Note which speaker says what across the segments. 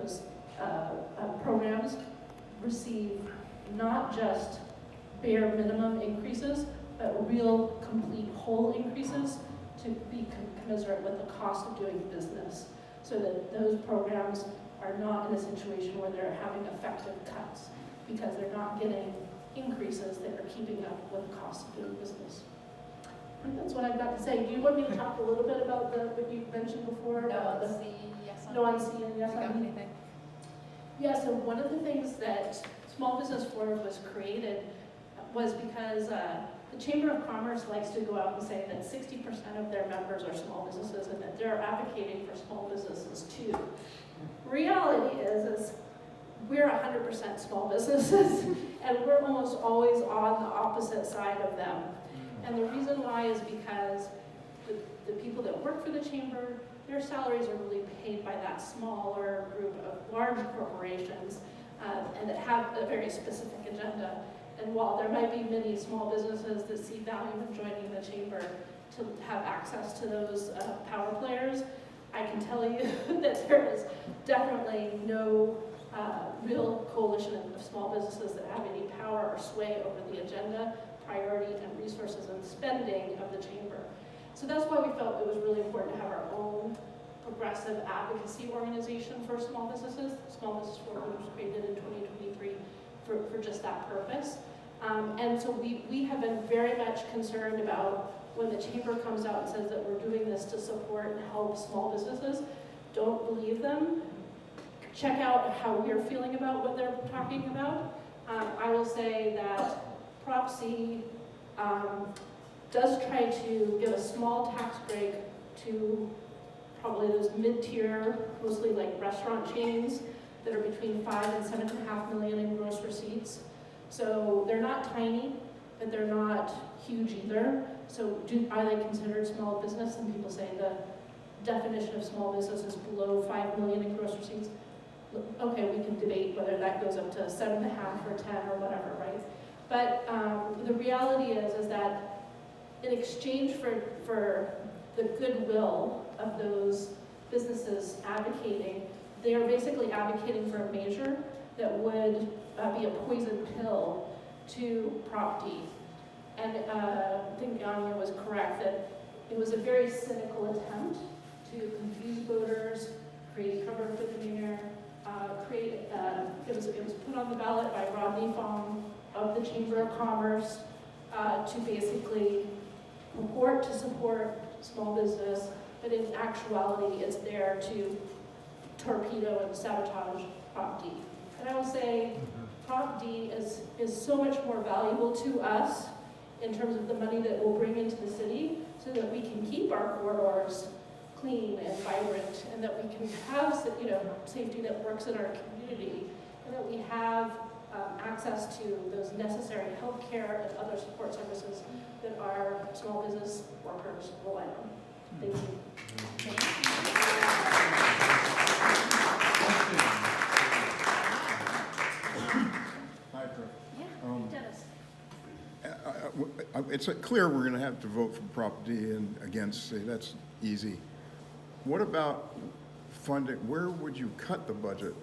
Speaker 1: those programs receive not just bare minimum increases, but real complete whole increases to be commensurate with the cost of doing business, so that those programs are not in a situation where they're having effective cuts because they're not getting increases that are keeping up with the cost of doing business. I think that's what I've got to say. Do you want me to talk a little bit about what you mentioned before?
Speaker 2: No on C,
Speaker 1: and yes on
Speaker 2: anything.
Speaker 1: Yeah, so one of the things that Small Business Forum was created was because the Chamber of Commerce likes to go out and say that 60% of their members are small businesses and that they're advocating for small businesses too. Reality is we're 100% small businesses and we're almost always on the opposite side of them. And the reason why is because the people that work for the Chamber, their salaries are really paid by that smaller group of large corporations and that have a very specific agenda. And while there might be many small businesses that see value in joining the Chamber to have access to those power players, I can tell you that there is definitely no real coalition of small businesses that have any power or sway over the agenda, priority, and resources and spending of the Chamber. So that's why we felt it was really important to have our own progressive advocacy organization for small businesses. Small Business Forum was created in 2023 for just that purpose. And so we have been very much concerned about when the Chamber comes out and says that we're doing this to support and help small businesses. Don't believe them. Check out how we're feeling about what they're talking about. I will say that Prop C does try to give a small tax break to probably those mid-tier, mostly like restaurant chains that are between 5 and 7.5 million in gross receipts. So they're not tiny, but they're not huge either. So are they considered small business? Some people say the definition of small business is below 5 million in gross receipts. Okay, we can debate whether that goes up to 7.5 or 10 or whatever, right? But the reality is that in exchange for the goodwill of those businesses advocating, they are basically advocating for a measure that would be a poison pill to Prop D. And I think Anya was correct that it was a very cynical attempt to confuse voters, create cover for the mayor, it was put on the ballot by Rodney Fong of the Chamber of Commerce to basically purport to support small business, but in actuality it's there to torpedo and sabotage Prop D. And I will say Prop D is so much more valuable to us in terms of the money that we'll bring into the city so that we can keep our corridors clean and vibrant, and that we can have safety that works in our community, and that we have access to those necessary health care and other support services that our small business workers rely on. Thank you.
Speaker 3: Hi, Drew.
Speaker 2: Yeah, Dennis.
Speaker 3: It's clear we're going to have to vote for Prop D and against C. That's easy. What about funding? Where would you cut the budget?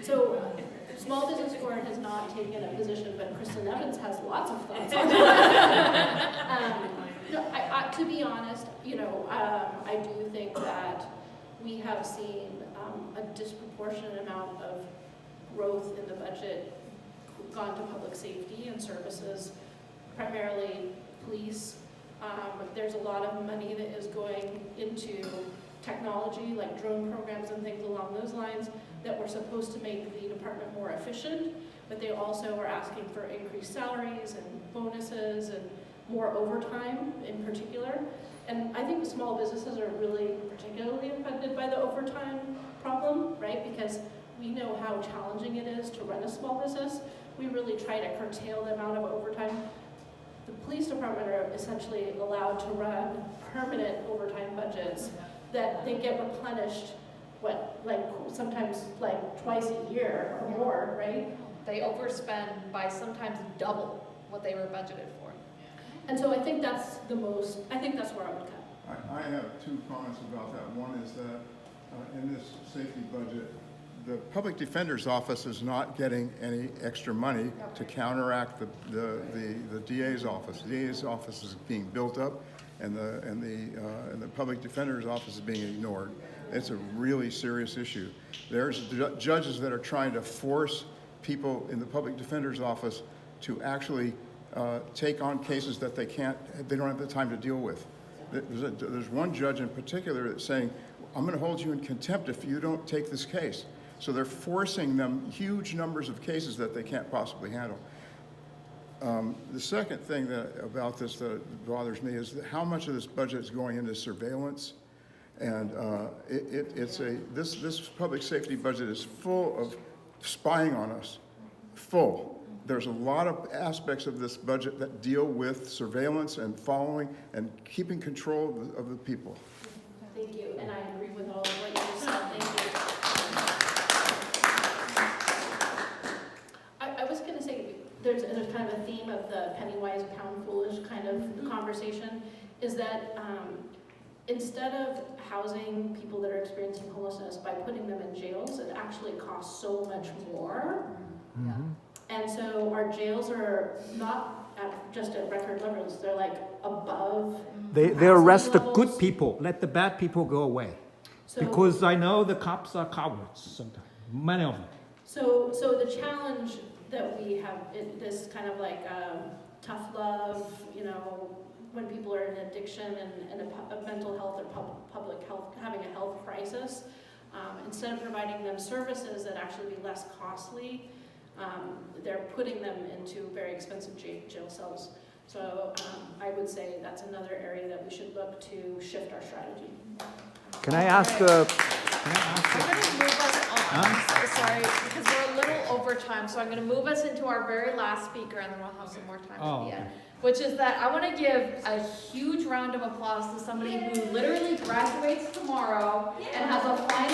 Speaker 1: So Small Business Forum has not taken a position, but Kristen Evans has lots of thoughts on that. To be honest, I do think that we have seen a disproportionate amount of growth in the budget gone to public safety and services, primarily police. There's a lot of money that is going into technology, like drone programs and things along those lines, that were supposed to make the department more efficient, but they also are asking for increased salaries and bonuses and more overtime in particular. And I think small businesses are really particularly affected by the overtime problem, right? Because we know how challenging it is to run a small business. We really try to curtail the amount of overtime. The police department are essentially allowed to run permanent overtime budgets that they get replenished, sometimes twice a year or more, right?
Speaker 2: They overspend by sometimes double what they were budgeted for.
Speaker 1: And so I think that's where I would cut.
Speaker 3: I have two comments about that. One is that in this safety budget, the public defender's office is not getting any extra money to counteract the DA's office. The DA's office is being built up, and the public defender's office is being ignored. It's a really serious issue. There's judges that are trying to force people in the public defender's office to actually take on cases that they don't have the time to deal with. There's one judge in particular that's saying, I'm going to hold you in contempt if you don't take this case. So they're forcing them huge numbers of cases that they can't possibly handle. The second thing about this that bothers me is how much of this budget is going into surveillance. And this public safety budget is full of spying on us, full. There's a lot of aspects of this budget that deal with surveillance and following and keeping control of the people.
Speaker 1: Thank you, and I agree with all of what you said. Thank you. I was going to say, there's kind of a theme of the penny wise, pound foolish kind of conversation, is that instead of housing people that are experiencing homelessness by putting them in jails, it actually costs so much more.
Speaker 4: Mm-hmm.
Speaker 1: And so our jails are not just at record levels, they're like above.
Speaker 4: They
Speaker 1: capacity
Speaker 4: arrest the
Speaker 1: levels.
Speaker 4: good people, let the bad people go away.
Speaker 1: So,
Speaker 4: Because I know the cops are cowards sometimes, many of them.
Speaker 1: So the challenge that we have, this kind of like tough love, you know, when people are in addiction and a mental health or public health, having a health crisis, instead of providing them services that actually be less costly, they're putting them into very expensive jail cells. So I would say that's another area that we should look to shift our strategy.
Speaker 4: Can I ask
Speaker 2: I'm going to move us on. Sorry, because we're a little over time, so I'm going to move us into our very last speaker, and then we'll have some more time at the end. Which is that I want to give a huge round of applause to somebody who literally graduates tomorrow and has a final